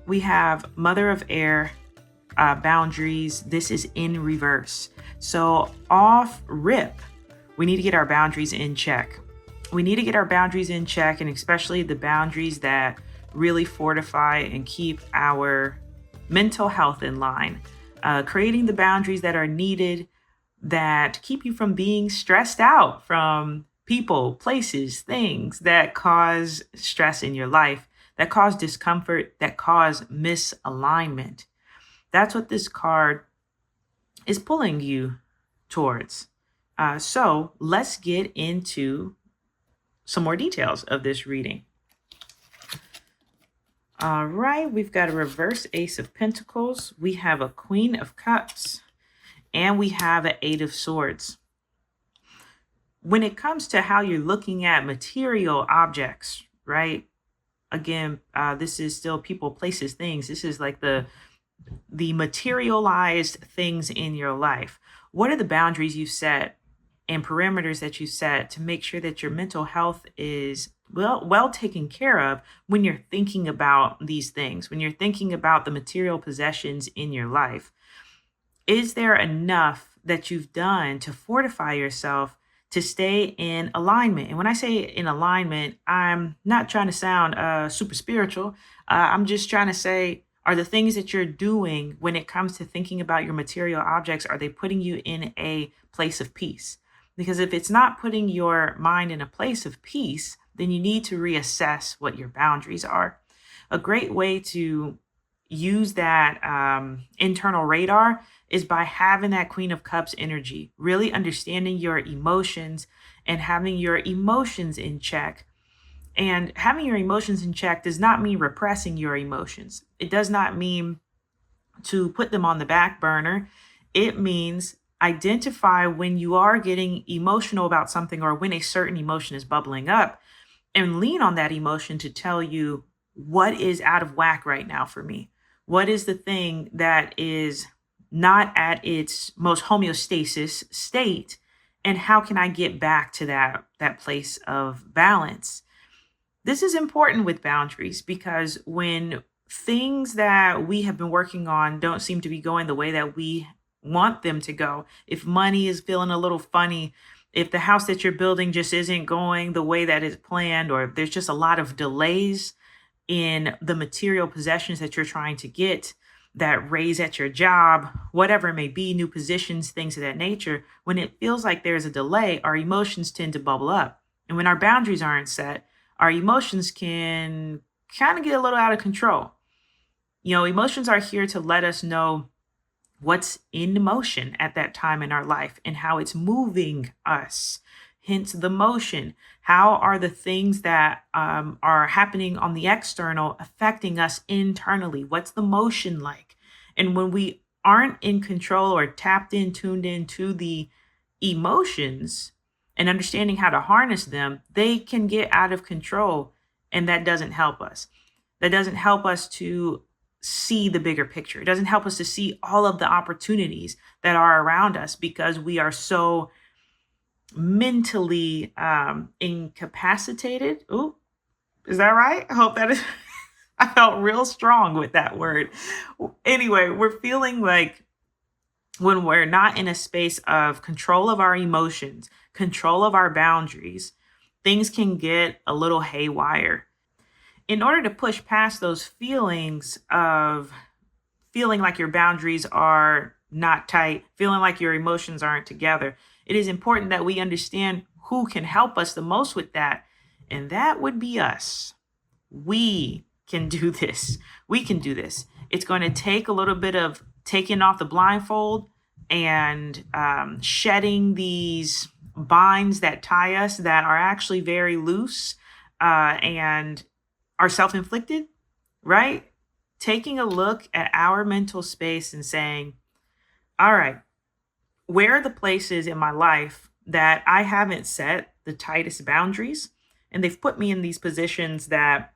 We have Mother of Air, boundaries. This is in reverse. So off rip, we need to get our boundaries in check. We need to get our boundaries in check, and especially the boundaries that really fortify and keep our mental health in line. Creating the boundaries that are needed that keep you from being stressed out from people, places, things that cause stress in your life, that cause discomfort, that cause misalignment. That's what this card is pulling you towards. So let's get into some more details of this reading. All right, we've got a reverse Ace of Pentacles. We have a Queen of Cups, and we have an Eight of Swords. When it comes to how you're looking at material objects, right? Again, this is still people, places, things. This is like the materialized things in your life. What are the boundaries you set and perimeters that you set to make sure that your mental health is well taken care of when you're thinking about these things, when you're thinking about the material possessions in your life? Is there enough that you've done to fortify yourself to stay in alignment? And when I say in alignment, I'm not trying to sound super spiritual. I'm just trying to say, are the things that you're doing when it comes to thinking about your material objects, are they putting you in a place of peace? Because if it's not putting your mind in a place of peace, then you need to reassess what your boundaries are. A great way to use that internal radar is by having that Queen of Cups energy, really understanding your emotions and having your emotions in check. And having your emotions in check does not mean repressing your emotions. It does not mean to put them on the back burner. It means identify when you are getting emotional about something or when a certain emotion is bubbling up, and lean on that emotion to tell you what is out of whack right now for me. What is the thing that is not at its most homeostasis state, and how can I get back to that place of balance? This is important with boundaries, because when things that we have been working on don't seem to be going the way that we want them to go, if money is feeling a little funny, if the house that you're building just isn't going the way that is planned, or there's just a lot of delays in the material possessions that you're trying to get, that raise at your job, whatever it may be, new positions, things of that nature, when it feels like there's a delay, our emotions tend to bubble up. And when our boundaries aren't set, our emotions can kind of get a little out of control. You know, emotions are here to let us know what's in motion at that time in our life and how it's moving us. Hence the motion. How are the things that are happening on the external affecting us internally? What's the motion like? And when we aren't in control or tapped in, tuned in to the emotions and understanding how to harness them, they can get out of control. And that doesn't help us. That doesn't help us to see the bigger picture. It doesn't help us to see all of the opportunities that are around us, because we are so mentally incapacitated. Ooh, is that right? I hope that is. I felt real strong with that word. Anyway, we're feeling like when we're not in a space of control of our emotions, control of our boundaries, things can get a little haywire. In order to push past those feelings of feeling like your boundaries are not tight, feeling like your emotions aren't together, it is important that we understand who can help us the most with that. And that would be us. We can do this. We can do this. It's going to take a little bit of taking off the blindfold and shedding these binds that tie us, that are actually very loose and are self-inflicted, right? Taking a look at our mental space and saying, all right, where are the places in my life that I haven't set the tightest boundaries? And they've put me in these positions that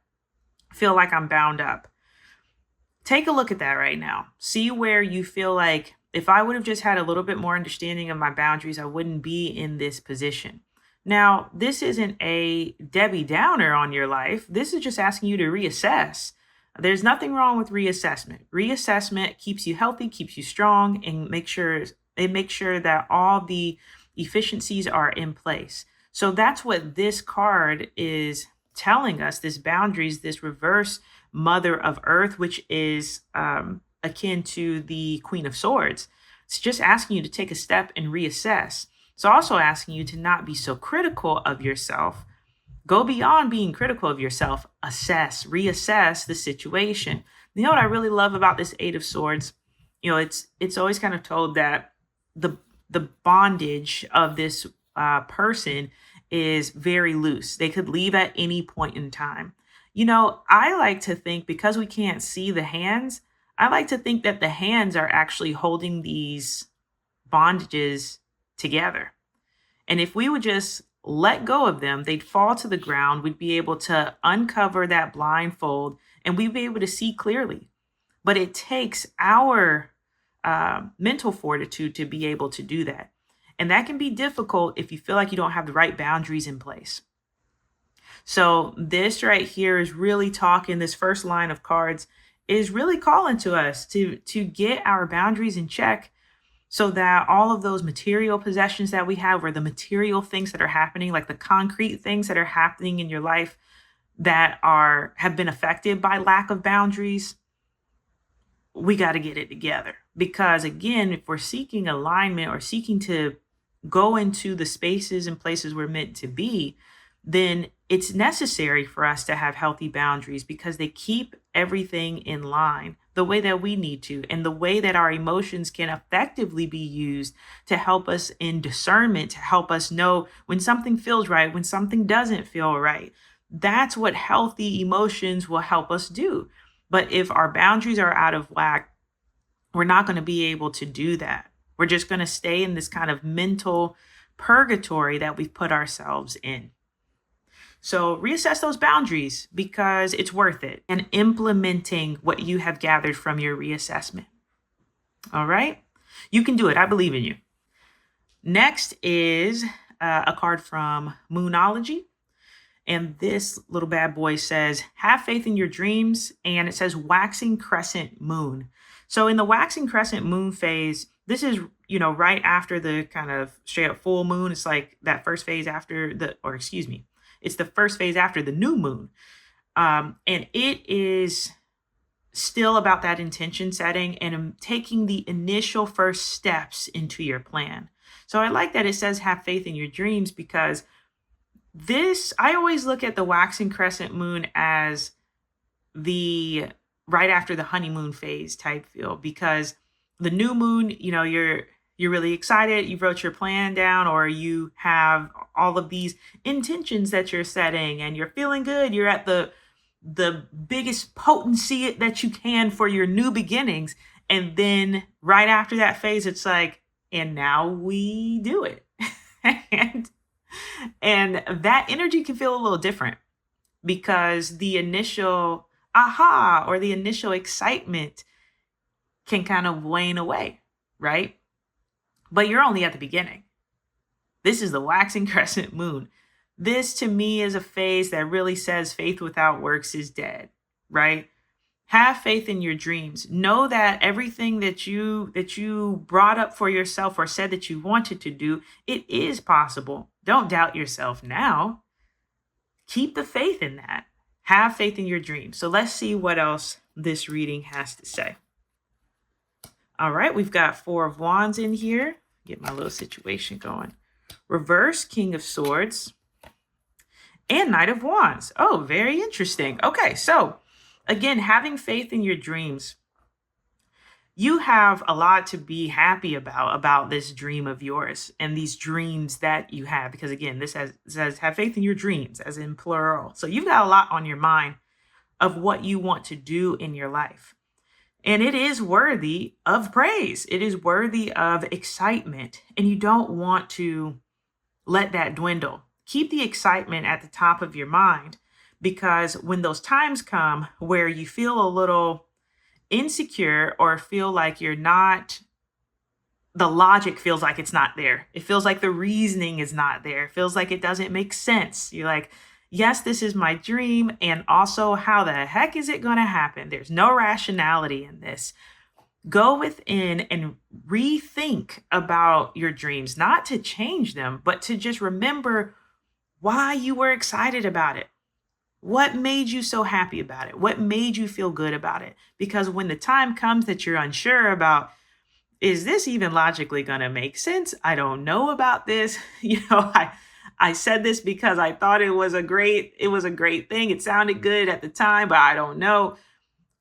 feel like I'm bound up. Take a look at that right now. See where you feel like, if I would have just had a little bit more understanding of my boundaries, I wouldn't be in this position. Now, this isn't a Debbie Downer on your life. This is just asking you to reassess. There's nothing wrong with reassessment. Reassessment keeps you healthy, keeps you strong, and makes sure that all the efficiencies are in place. So that's what this card is telling us, this boundaries, this reverse mother of earth, which is akin to the Queen of Swords. It's just asking you to take a step and reassess. It's also asking you to not be so critical of yourself. Go beyond being critical of yourself. Assess, reassess the situation. You know what I really love about this Eight of Swords? You know, it's always kind of told that the bondage of this person is very loose. They could leave at any point in time. You know, I like to think, because we can't see the hands, I like to think that the hands are actually holding these bondages together. And if we would just let go of them, they'd fall to the ground. We'd be able to uncover that blindfold and we'd be able to see clearly. But it takes our mental fortitude to be able to do that. And that can be difficult if you feel like you don't have the right boundaries in place. So this right here is really talking, this first line of cards is really calling to us to get our boundaries in check, so that all of those material possessions that we have, or the material things that are happening, like the concrete things that are happening in your life that have been affected by lack of boundaries, we got to get it together. Because again, if we're seeking alignment or seeking to go into the spaces and places we're meant to be, then it's necessary for us to have healthy boundaries, because they keep everything in line the way that we need to, and the way that our emotions can effectively be used to help us in discernment, to help us know when something feels right, when something doesn't feel right. That's what healthy emotions will help us do. But if our boundaries are out of whack, we're not going to be able to do that. We're just going to stay in this kind of mental purgatory that we've put ourselves in. So reassess those boundaries, because it's worth it, and implementing what you have gathered from your reassessment. All right. You can do it. I believe in you. Next is a card from Moonology. And this little bad boy says, have faith in your dreams. And it says waxing crescent moon. So in the waxing crescent moon phase, this is, right after the kind of straight up full moon. It's like that first phase after it's the first phase after the new moon. And it is still about that intention setting and taking the initial first steps into your plan. So I like that it says have faith in your dreams, because I always look at the waxing crescent moon as the right after the honeymoon phase type feel, because the new moon, you're really excited, you wrote your plan down, or you have all of these intentions that you're setting and you're feeling good. You're at the biggest potency that you can for your new beginnings. And then right after that phase, it's like, and now we do it. and that energy can feel a little different, because the initial aha or the initial excitement can kind of wane away, right? But you're only at the beginning. This is the waxing crescent moon. This to me is a phase that really says faith without works is dead, right? Have faith in your dreams. Know that everything that you brought up for yourself or said that you wanted to do, it is possible. Don't doubt yourself now. Keep the faith in that. Have faith in your dreams. So let's see what else this reading has to say. All right, we've got Four of Wands in here. Get my little situation going. Reverse King of Swords and Knight of Wands. Oh, very interesting. Okay, so again, having faith in your dreams. You have a lot to be happy about this dream of yours and these dreams that you have, because again, this says have faith in your dreams, as in plural. So you've got a lot on your mind of what you want to do in your life. And it is worthy of praise. It is worthy of excitement. And you don't want to let that dwindle. Keep the excitement at the top of your mind, because when those times come where you feel a little insecure or feel like you're not, the logic feels like it's not there. It feels like the reasoning is not there. It feels like it doesn't make sense. You're like, Yes, this is my dream. And also, how the heck is it going to happen? There's no rationality in this. Go within and rethink about your dreams, not to change them, but to just remember why you were excited about it. What made you so happy about it? What made you feel good about it? Because when the time comes that you're unsure about, is this even logically going to make sense? I don't know about this. I said this because I thought it was a great thing. It sounded good at the time, but I don't know.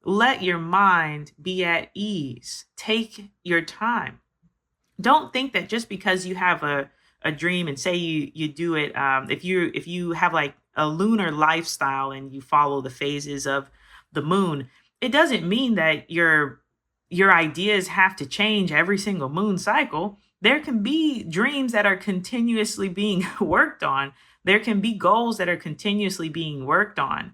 Let your mind be at ease. Take your time. Don't think that just because you have a dream and say you do it, if you have like a lunar lifestyle and you follow the phases of the moon, it doesn't mean that your ideas have to change every single moon cycle. There can be dreams that are continuously being worked on. There can be goals that are continuously being worked on.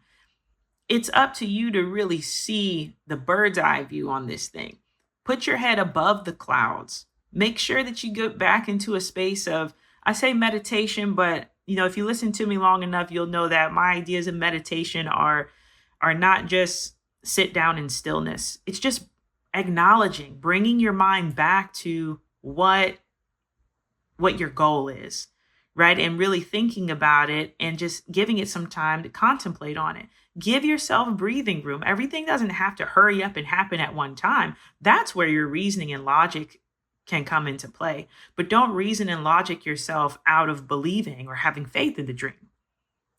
It's up to you to really see the bird's eye view on this thing. Put your head above the clouds. Make sure that you get back into a space of, I say meditation, but if you listen to me long enough, you'll know that my ideas of meditation are not just sit down in stillness. It's just acknowledging, bringing your mind back to what your goal is, right? And really thinking about it and just giving it some time to contemplate on it. Give yourself breathing room. Everything doesn't have to hurry up and happen at one time. That's where your reasoning and logic can come into play. But don't reason and logic yourself out of believing or having faith in the dream.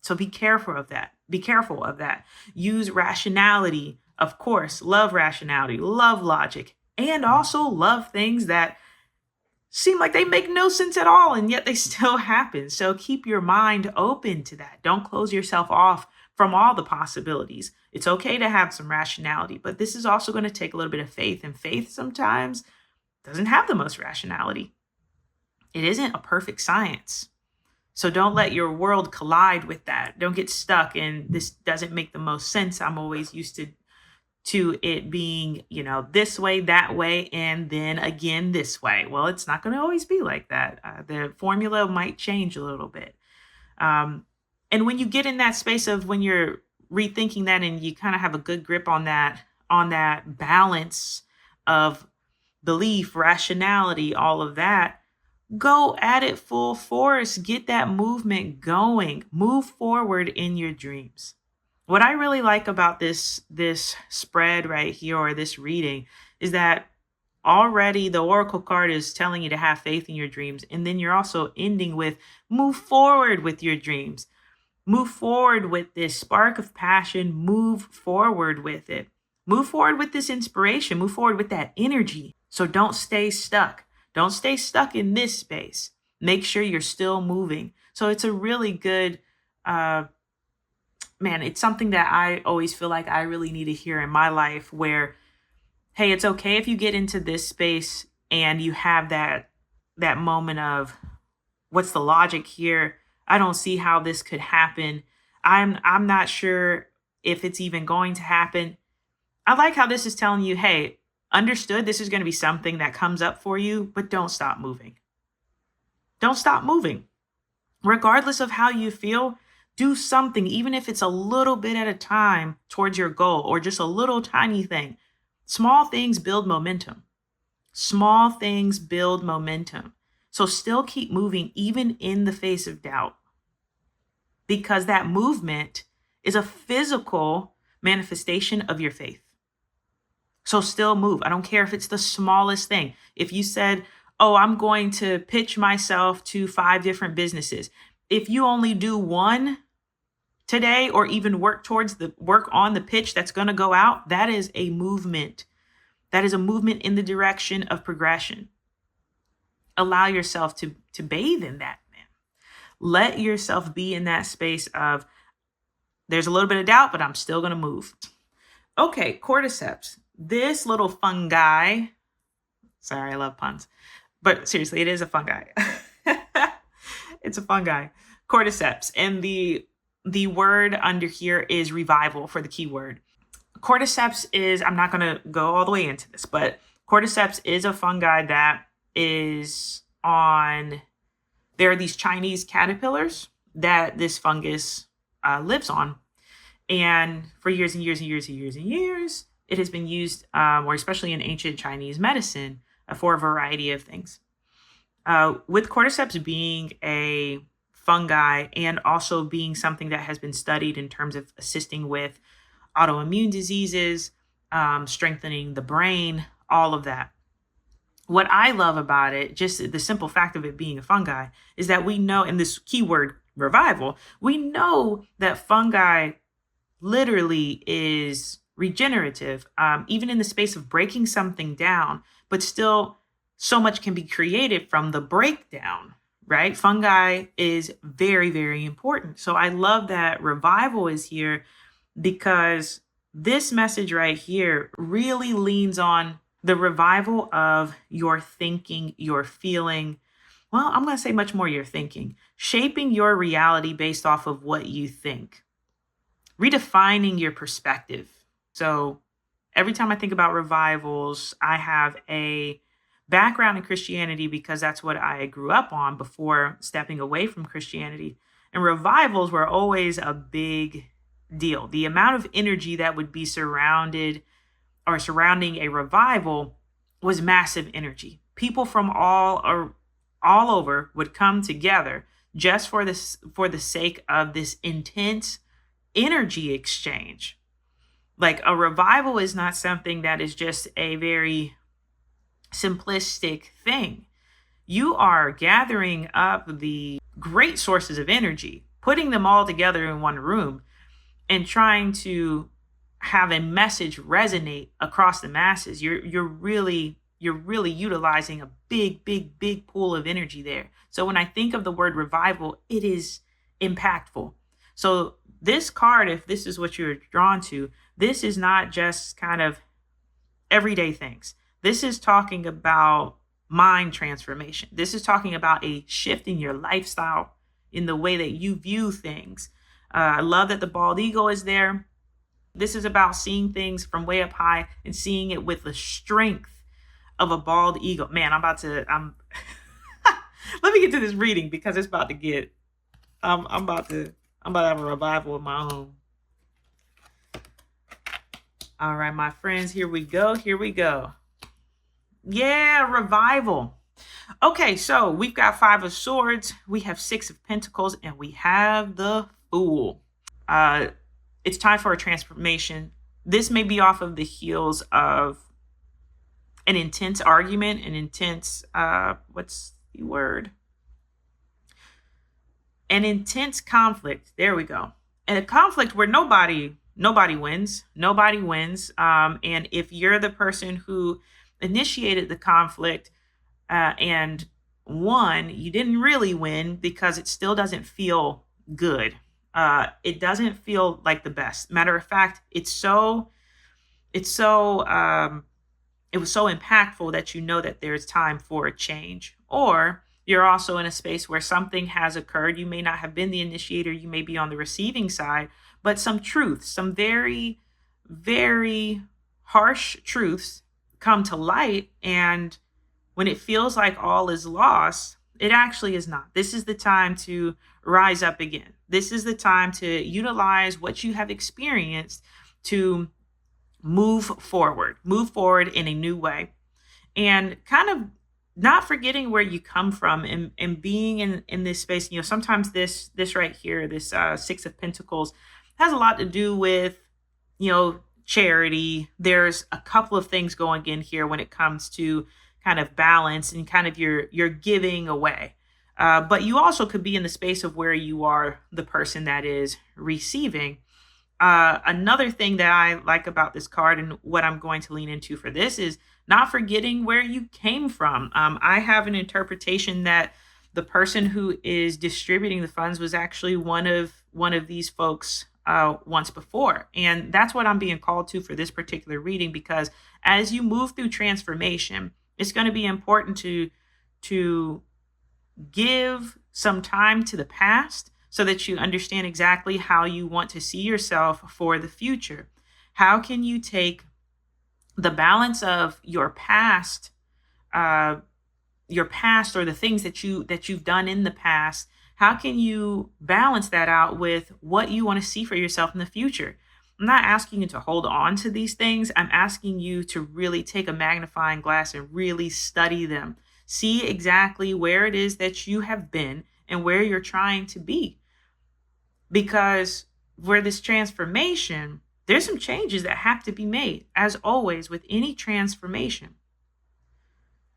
So be careful of that. Be careful of that. Use rationality, of course. Love rationality, love logic, and also love things that seem like they make no sense at all, and yet they still happen. So keep your mind open to that. Don't close yourself off from all the possibilities. It's okay to have some rationality, but this is also going to take a little bit of faith, and faith sometimes doesn't have the most rationality. It isn't a perfect science. So don't let your world collide with that. Don't get stuck in this doesn't make the most sense. I'm always used to it being, this way, that way, and then again this way. Well, it's not going to always be like that. The formula might change a little bit. And when you get in that space of when you're rethinking that and you kind of have a good grip on that balance of belief, rationality, all of that, go at it full force. Get that movement going. Move forward in your dreams. What I really like about this spread right here, or this reading, is that already the oracle card is telling you to have faith in your dreams. And then you're also ending with move forward with your dreams. Move forward with this spark of passion. Move forward with it. Move forward with this inspiration. Move forward with that energy. So don't stay stuck. Don't stay stuck in this space. Make sure you're still moving. So it's a really good, it's something that I always feel like I really need to hear in my life where, hey, it's okay if you get into this space and you have that moment of what's the logic here? I don't see how this could happen. I'm not sure if it's even going to happen. I like how this is telling you, hey, understood, this is going to be something that comes up for you, but don't stop moving. Don't stop moving. Regardless of how you feel, do something, even if it's a little bit at a time towards your goal or just a little tiny thing. Small things build momentum. Small things build momentum. So still keep moving even in the face of doubt, because that movement is a physical manifestation of your faith. So still move. I don't care if it's the smallest thing. If you said, oh, I'm going to pitch myself to 5 different businesses. If you only do one today, or even work on the pitch that's going to go out, that is a movement. That is a movement in the direction of progression. Allow yourself to bathe in that. Let yourself be in that space of, there's a little bit of doubt, but I'm still going to move. Okay, cordyceps. This little fungi, sorry, I love puns, but seriously, it is a fungi. It's a fungi, cordyceps. And the word under here is revival for the keyword. Cordyceps is, I'm not going to go all the way into this, but cordyceps is a fungi that is on, there are these Chinese caterpillars that this fungus lives on. And for years and years and years and years and years, it has been used, or especially in ancient Chinese medicine, for a variety of things. With cordyceps being a fungi and also being something that has been studied in terms of assisting with autoimmune diseases, strengthening the brain, all of that. What I love about it, just the simple fact of it being a fungi, is that we know, in this keyword revival, we know that fungi literally is regenerative, even in the space of breaking something down, but still so much can be created from the breakdown, right? Fungi is very, very important. So I love that revival is here, because this message right here really leans on the revival of your thinking, your feeling. Well, I'm going to say much more your thinking, shaping your reality based off of what you think, redefining your perspective. So every time I think about revivals, I have a background in Christianity because that's what I grew up on before stepping away from Christianity. And revivals were always a big deal. The amount of energy that would be surrounding a revival was massive energy. People from all over would come together just for the sake of this intense energy exchange. Like, a revival is not something that is just a very simplistic thing. You are gathering up the great sources of energy, putting them all together in one room, and trying to have a message resonate across the masses. You're really utilizing a big pool of energy there. So when I think of the word revival, it is impactful. So this card, if this is what you're drawn to, this is not just kind of everyday things. This is talking about mind transformation. This is talking about a shift in your lifestyle, in the way that you view things. I love that the bald eagle is there. This is about seeing things from way up high and seeing it with the strength of a bald eagle. Man, I'm let me get to this reading, because it's about to get, I'm about to have a revival of my own. All right, my friends, here we go. Yeah, revival. Okay, so we've got 5 of Swords, we have 6 of Pentacles, and we have the Fool. It's time for a transformation. This may be off of the heels of an intense argument, an intense, what's the word? An intense conflict. There we go. And a conflict where nobody wins. And if you're the person who initiated the conflict and won, you didn't really win, because it still doesn't feel good. It doesn't feel like the best. Matter of fact, it was so impactful that you know that there's time for a change. Or you're also in a space where something has occurred. You may not have been the initiator. You may be on the receiving side, but some truths, some very, very harsh truths come to light. And when it feels like all is lost, it actually is not. This is the time to rise up again. This is the time to utilize what you have experienced to move forward in a new way, and kind of not forgetting where you come from, and being in this space. You know, sometimes this right here, this 6 of Pentacles, has a lot to do with, charity. There's a couple of things going in here when it comes to kind of balance and kind of your giving away. But you also could be in the space of where you are the person that is receiving. Another thing that I like about this card, and what I'm going to lean into for this, is not forgetting where you came from. I have an interpretation that the person who is distributing the funds was actually one of these folks once before. And that's what I'm being called to for this particular reading, because as you move through transformation, it's going to be important to give some time to the past, so that you understand exactly how you want to see yourself for the future. How can you take the balance of your past, or the things that you've done in the past, How can you balance that out with what you want to see for yourself in the future? I'm not asking you to hold on to these things. I'm asking you to really take a magnifying glass and really study them. See exactly where it is that you have been and where you're trying to be. Because for this transformation, there's some changes that have to be made, as always, with any transformation.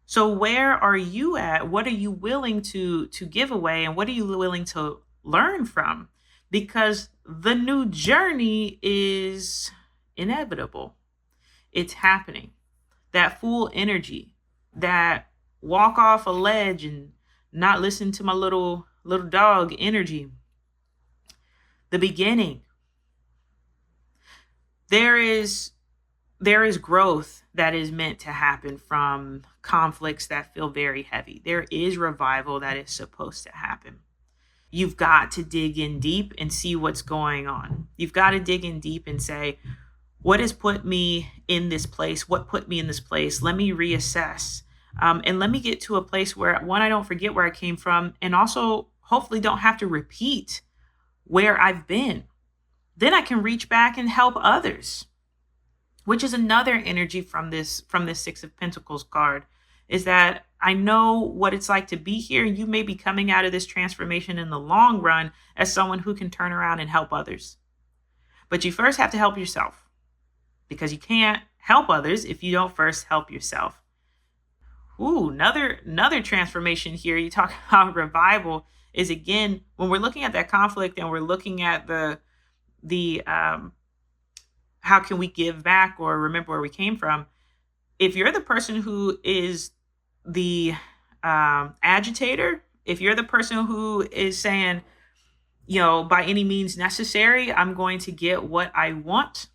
So where are you at? What are you willing to give away, and what are you willing to learn from? Because the new journey is inevitable. It's happening. That full energy, that walk off a ledge and not listen to my little dog energy. The beginning. There is growth that is meant to happen from conflicts that feel very heavy. There is revival that is supposed to happen. You've got to dig in deep and see what's going on. You've got to dig in deep and say, what has put me in this place? What put me in this place? Let me reassess. And let me get to a place where, one, I don't forget where I came from, and also hopefully don't have to repeat where I've been. Then I can reach back and help others, which is another energy from this Six of Pentacles card, is that I know what it's like to be here. You may be coming out of this transformation in the long run as someone who can turn around and help others. But you first have to help yourself, because you can't help others if you don't first help yourself. Ooh, another transformation here. You talk about revival is, again, when we're looking at that conflict and we're looking at the how can we give back or remember where we came from? If you're the person who is the agitator, if you're the person who is saying, by any means necessary, I'm going to get what I want,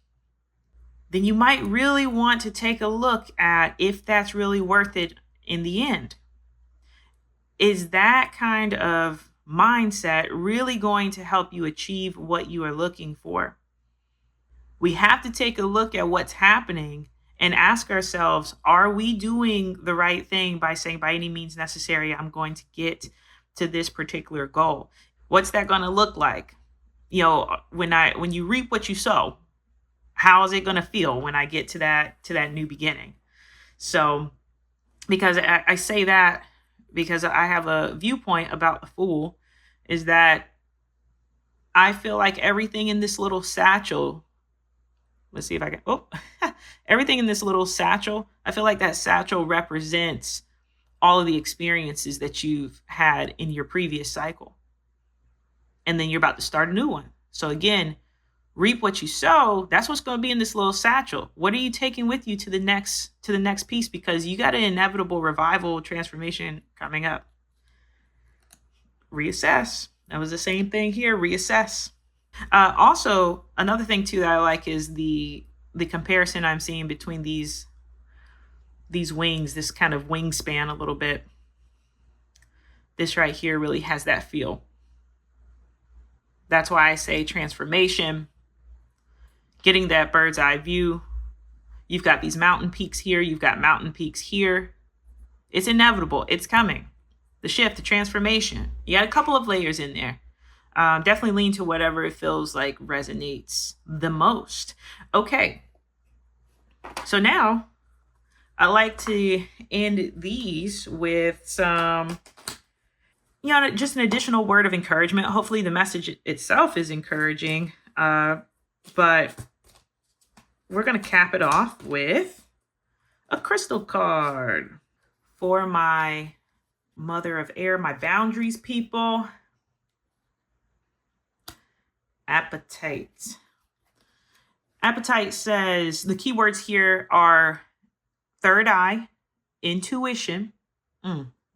then you might really want to take a look at if that's really worth it in the end. Is that kind of mindset really going to help you achieve what you are looking for? We have to take a look at what's happening and ask ourselves, are we doing the right thing by saying, by any means necessary, I'm going to get to this particular goal? What's that going to look like? When you reap what you sow, how is it going to feel when I get to that new beginning? So, because I say that because I have a viewpoint about the Fool, is that I feel like everything in this little satchel, let's see if I can, everything in this little satchel, I feel like that satchel represents all of the experiences that you've had in your previous cycle. And then you're about to start a new one. So again, reap what you sow. That's what's going to be in this little satchel. What are you taking with you to the next piece? Because you got an inevitable revival transformation coming up. Reassess. That was the same thing here. Reassess. Also, another thing too that I like is the comparison I'm seeing between these wings, this kind of wingspan a little bit. This right here really has that feel. That's why I say transformation, getting that bird's eye view. You've got these mountain peaks here. You've got mountain peaks here. It's inevitable. It's coming. The shift, the transformation. You got a couple of layers in there. Definitely lean to whatever it feels like resonates the most. Okay. So now I like to end these with some, just an additional word of encouragement. Hopefully the message itself is encouraging. But we're going to cap it off with a crystal card for my mother of air, my boundaries people. Appetite. Appetite says the keywords here are third eye, intuition.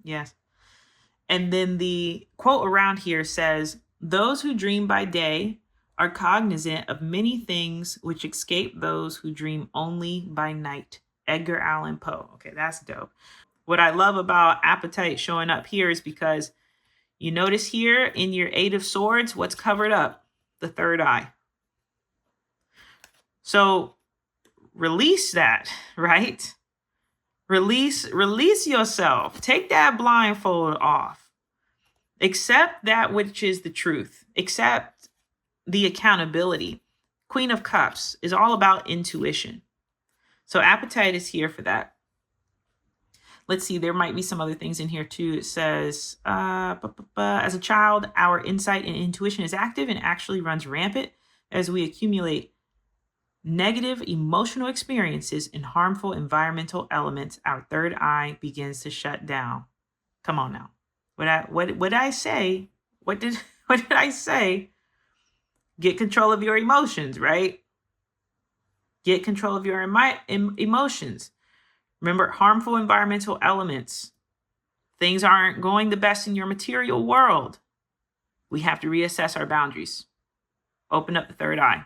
Yes. And then the quote around here says, those who dream by day are cognizant of many things which escape those who dream only by night. Edgar Allan Poe. Okay, that's dope. What I love about appetite showing up here is because you notice here in your Eight of Swords, what's covered up? The third eye. So release that, right? Release yourself. Take that blindfold off. Accept that which is the truth. Accept the accountability. Queen of Cups is all about intuition. So appetite is here for that. Let's see, there might be some other things in here too. It says, as a child, our insight and intuition is active and actually runs rampant as we accumulate negative emotional experiences and harmful environmental elements. Our third eye begins to shut down. Come on now. What did I say? What did I say? Get control of your emotions, right? Get control of your emotions. Remember, harmful environmental elements. Things aren't going the best in your material world. We have to reassess our boundaries. Open up the third eye.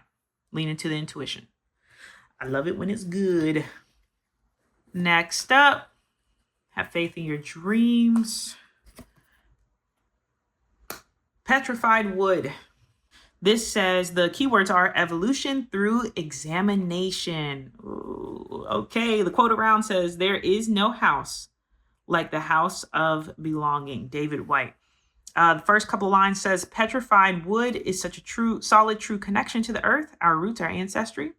Lean into the intuition. I love it when it's good. Next up, have faith in your dreams. Petrified wood. This says the keywords are evolution through examination. Ooh, okay, the quote around says, there is no house like the house of belonging. David White. The first couple of lines says, petrified wood is such a solid, true connection to the earth, our roots, our ancestry.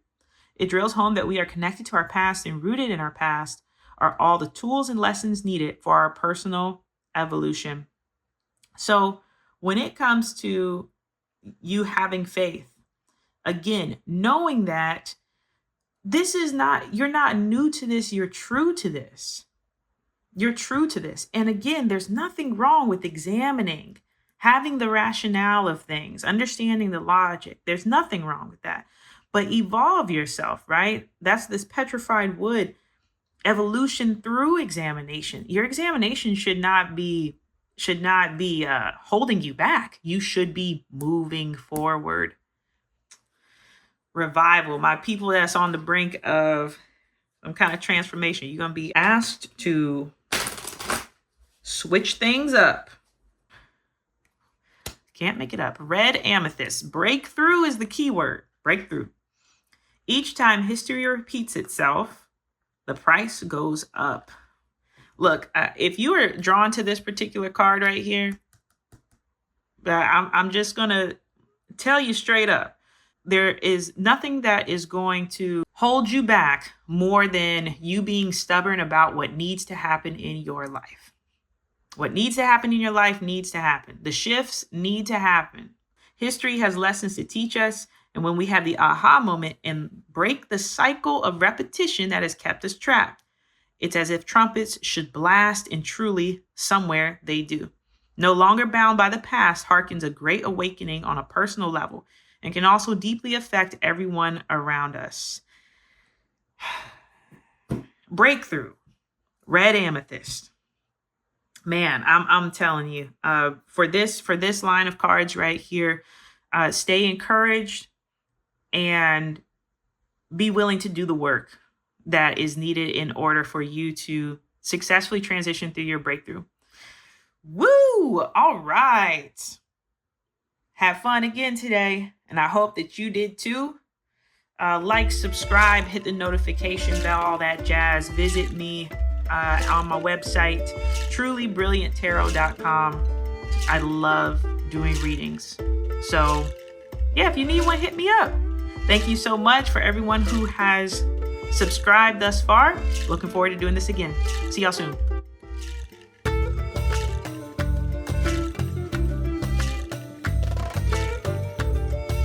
It drills home that we are connected to our past and rooted in our past are all the tools and lessons needed for our personal evolution. So when it comes to you having faith, again, knowing that you're not new to this, you're true to this. You're true to this. And again, there's nothing wrong with examining, having the rationale of things, understanding the logic. There's nothing wrong with that. But evolve yourself, right? That's this petrified wood, evolution through examination. Your examination should not be holding you back. You should be moving forward. Revival, my people that's on the brink of some kind of transformation. You're going to be asked to switch things up. Can't make it up. Red amethyst. Breakthrough is the key word. Breakthrough. Each time history repeats itself, the price goes up. Look, if you are drawn to this particular card right here, I'm just going to tell you straight up. There is nothing that is going to hold you back more than you being stubborn about what needs to happen in your life. What needs to happen in your life needs to happen. The shifts need to happen. History has lessons to teach us. And when we have the aha moment and break the cycle of repetition that has kept us trapped, it's as if trumpets should blast, and truly, somewhere they do. No longer bound by the past harkens a great awakening on a personal level and can also deeply affect everyone around us. Breakthrough. Red amethyst. Man, I'm telling you, for this line of cards right here, stay encouraged and be willing to do the work that is needed in order for you to successfully transition through your breakthrough. Woo! All right. Have fun again today, and I hope that you did too. Like, subscribe, hit the notification bell, all that jazz. Visit me on my website, trulybrillianttarot.com. I love doing readings. So, yeah, if you need one, hit me up. Thank you so much for everyone who has subscribed thus far. Looking forward to doing this again. See y'all soon.